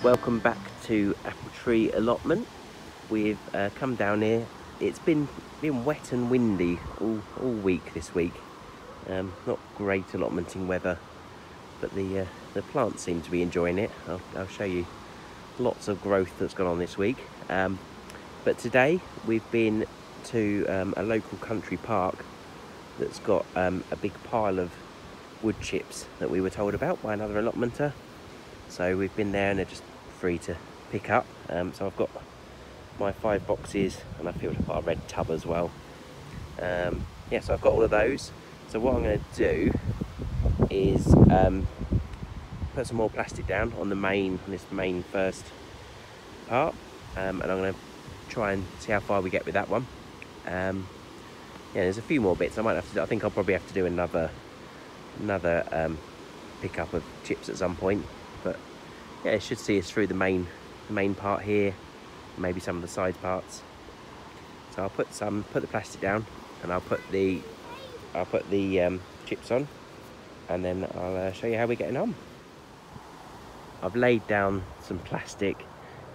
Welcome back to Apple Tree Allotment. We've come down here. It's been wet and windy all week this week. Not great allotmenting weather, but the plants seem to be enjoying it. I'll show you lots of growth that's gone on this week. But today we've been to a local country park that's got a big pile of wood chips that we were told about by another allotmenter. So we've been there and they're just free to pick up. So I've got my 5 boxes and I feel I've got a red tub as well. Yeah, so I've got all of those. So what I'm going to do is put some more plastic down on this main first part, and I'm going to try and see how far we get with that one. Yeah, there's a few more bits. I think I'll probably have to do another pickup of chips at some point. But yeah, it should see us through the main part here, maybe some of the side parts. So I'll put the plastic down, and I'll put the chips on, and then I'll show you how we're getting on. I've laid down some plastic.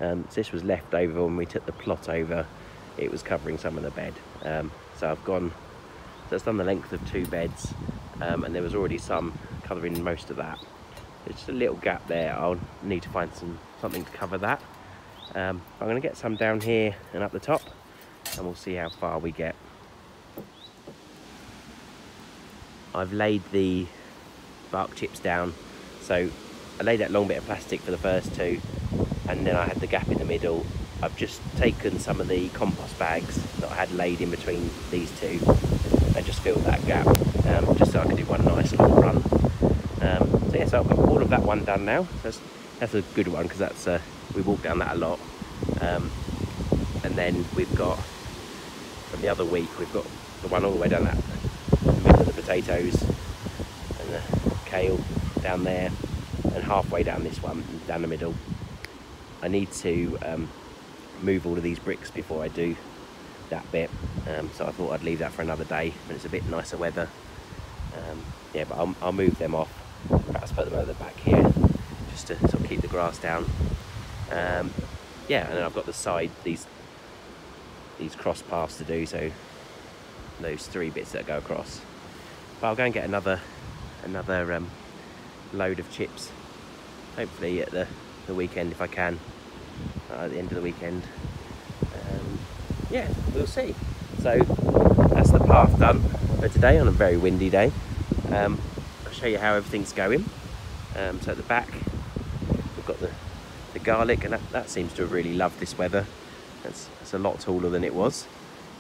So this was left over when we took the plot over. It was covering some of the bed. So it's done the length of 2 beds, and there was already some covering most of that. There's just a little gap there. I'll need to find something to cover that. I'm going to get some down here and up the top, and we'll see how far we get. I've laid the bark chips down. So I laid that long bit of plastic for the first 2, and then I had the gap in the middle. I've just taken some of the compost bags that I had laid in between these 2 and just filled that gap, just so I can do one nice long run. So yeah, so I've got all of that one done now. That's a good one, because we walk down that a lot. And then we've got, from the other week, we've got the one all the way down that in the middle of the potatoes, and the kale down there, and halfway down this one, down the middle. I need to move all of these bricks before I do that bit, so I thought I'd leave that for another day when it's a bit nicer weather. Yeah, but I'll move them off. Perhaps put them at the back here, just to sort of keep the grass down. Yeah, and then I've got the side, these cross paths to do, so those 3 bits that go across. But I'll go and get another load of chips, hopefully at the weekend if I can, at the end of the weekend. Yeah, we'll see. So that's the path done for today on a very windy day. I'll show you how everything's going. So at the back we've got the garlic, and that seems to have really loved this weather. It's a lot taller than it was.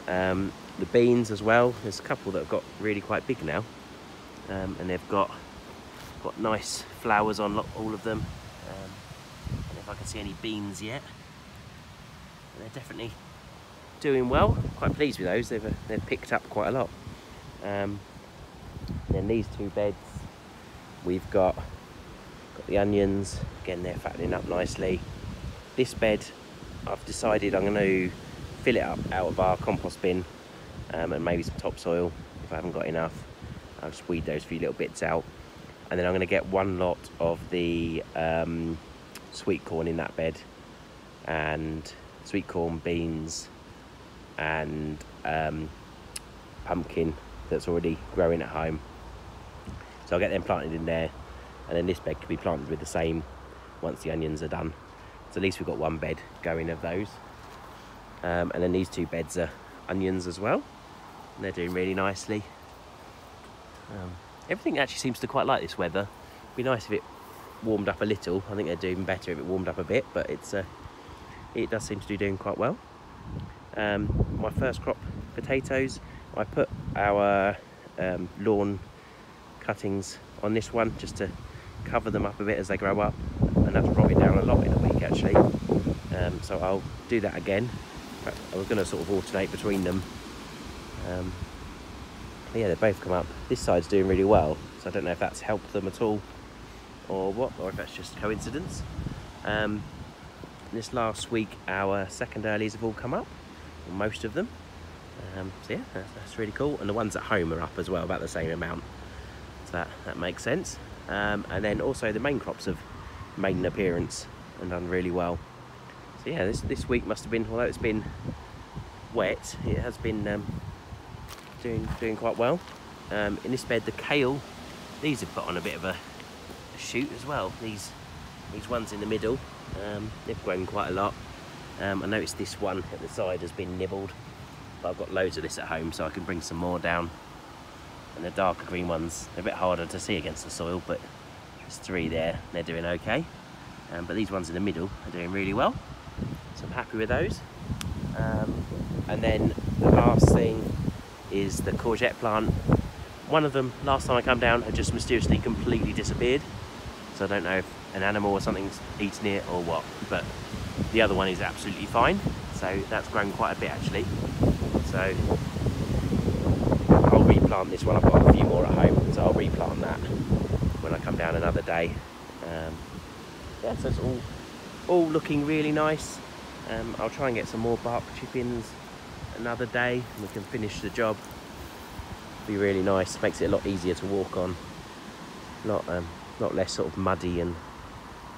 The beans as well, there's a couple that have got really quite big now, and they've got nice flowers on all of them. I don't know if I can see any beans yet. And they're definitely doing well. Quite pleased with those. They've picked up quite a lot. Then these 2 beds, we've got the onions. Again, they're fattening up nicely. This bed, I've decided I'm going to fill it up out of our compost bin, and maybe some topsoil if I haven't got enough. I'll just weed those few little bits out, and then I'm going to get one lot of the sweet corn in that bed, and sweet corn, beans, and pumpkin that's already growing at home. So I'll get them planted in there, and then this bed can be planted with the same once the onions are done. So at least we've got 1 bed going of those. And then these 2 beds are onions as well, and they're doing really nicely. Everything actually seems to quite like this weather. It'd be nice if it warmed up a little. I think they'd do even better if it warmed up a bit, but it does seem to be doing quite well. My first crop potatoes, I put our lawn cuttings on this one just to cover them up a bit as they grow up, and that's rotted down a lot in a week actually. So I'll do that again. I was going to sort of alternate between them. Yeah, they both come up. This side's doing really well, so I don't know if that's helped them at all or what, or if that's just coincidence. This last week our second earlies have all come up, or most of them. So yeah, that's really cool, and the ones at home are up as well, about the same amount, so that makes sense. And then also the main crops have made an appearance. and done really well. So yeah, this week must have been, although it's been wet, it has been doing quite well. In this bed, the kale, these have put on a bit of a shoot as well. These ones in the middle, they've grown quite a lot. I noticed this one at the side has been nibbled, but I've got loads of this at home, so I can bring some more down. And the darker green ones, they're a bit harder to see against the soil, but there's 3 there, they're doing okay. But these ones in the middle are doing really well, so I'm happy with those. And then the last thing is the courgette plant. One of them, last time I come down, had just mysteriously completely disappeared. So I don't know if an animal or something's eaten it or what, but the other one is absolutely fine. So that's grown quite a bit actually. So I'll replant this one. I've got a few more at home, so I'll replant that when I come down another day. Yeah, so it's all looking really nice. I'll try and get some more bark chippings another day and we can finish the job. Be really nice, makes it a lot easier to walk on, not less sort of muddy and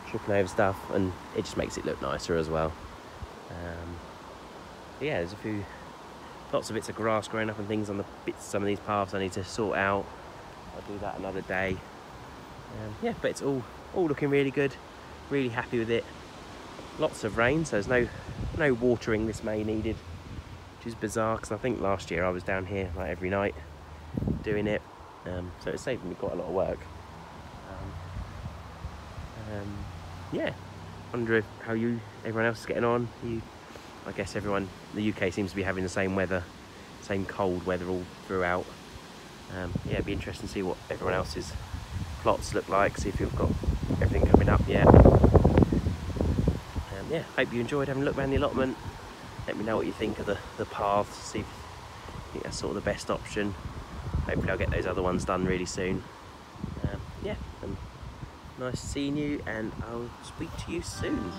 tripping over stuff, and it just makes it look nicer as well. Yeah, there's lots of bits of grass growing up and things on some of these paths I need to sort out. I'll do that another day. Yeah, but it's all looking really good, really happy with it. Lots of rain, so there's no watering this May needed, which is bizarre because I think last year I was down here like every night doing it, so it's saving me quite a lot of work. Yeah, wonder how everyone else is getting on. I guess everyone in the UK seems to be having the same weather, same cold weather all throughout. Yeah, it'd be interesting to see what everyone else's plots look like, see if you've got everything coming up yet. Yeah, hope you enjoyed having a look around the allotment. Let me know what you think of the paths, see if you think that's sort of the best option. Hopefully I'll get those other ones done really soon. Yeah, nice seeing you, and I'll speak to you soon.